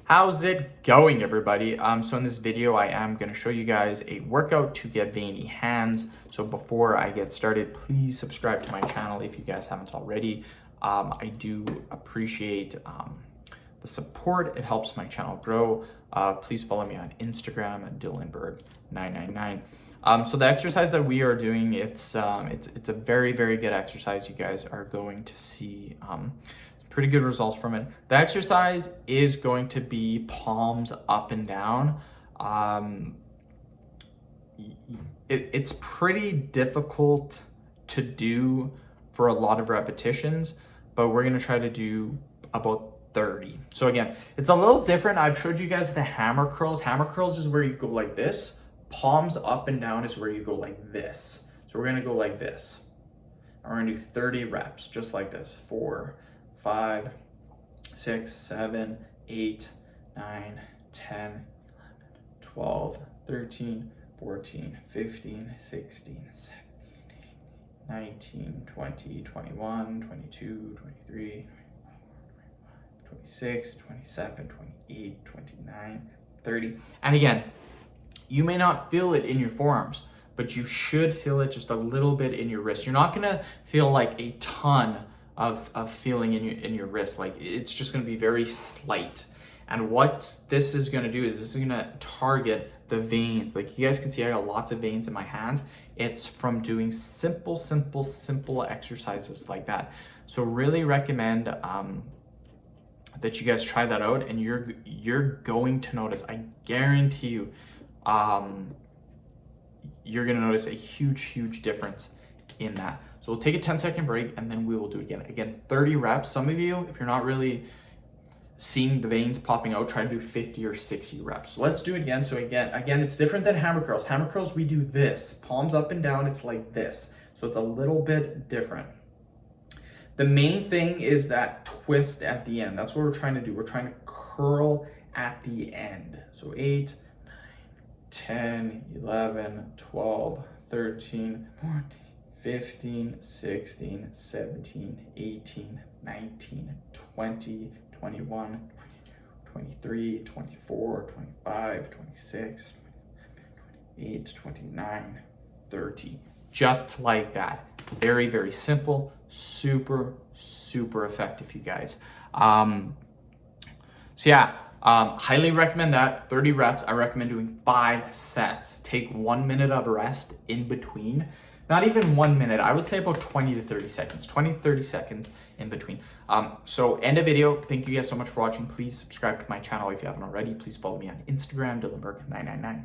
How's it going, everybody? So in this video, I am going to show you guys a workout to get veiny hands. So before I get started, please subscribe to my channel if you guys haven't already. I do appreciate the support. It helps my channel grow. Please follow me on Instagram at Dylanberg999. So the exercise that we are doing, it's a very, very good exercise. You guys are going to see pretty good results from it. The exercise is going to be palms up and down. It's pretty difficult to do for a lot of repetitions, but we're gonna try to do about 30. So again, it's a little different. I've showed you guys the hammer curls. Hammer curls is where you go like this. Palms up and down is where you go like this. So we're gonna go like this. And we're gonna do 30 reps, just like this. 4, 5, 6, 7, 8, 9, 10, 11, 12, 13, 14, 15, 16, 17, 19, 20, 21, 22, 23, 26, 27, 28, 29, 30. And again, you may not feel it in your forearms, but you should feel it just a little bit in your wrist. You're not gonna feel like a ton of feeling in your wrist. Like, it's just gonna be very slight. And what this is gonna do is this is gonna target the veins. Like, you guys can see I got lots of veins in my hands. It's from doing simple exercises like that. So really recommend that you guys try that out, and you're going to notice, I guarantee you, you're gonna notice a huge difference in that. So we'll take a 10-second break and then we will do it again. Again, 30 reps. Some of you, if you're not really seeing the veins popping out, try to do 50 or 60 reps. So let's do it again. So again, it's different than hammer curls. Hammer curls, we do this. Palms up and down, it's like this. So it's a little bit different. The main thing is that twist at the end. That's what we're trying to do. We're trying to curl at the end. So 8, 9, 10, 11, 12, 13, 14, 15, 16, 17, 18, 19, 20, 21, 22, 23, 24, 25, 26, 28, 29, 30. Just like that. Very, very simple, super effective, you guys. Highly recommend that. 30 reps. I recommend doing 5 sets. Take 1 minute of rest in between. Not even 1 minute. I would say about 20 to 30 seconds. 20 to 30 seconds in between. So end of video. Thank you guys so much for watching. Please subscribe to my channel if you haven't already. Please follow me on Instagram, Dylanberg999.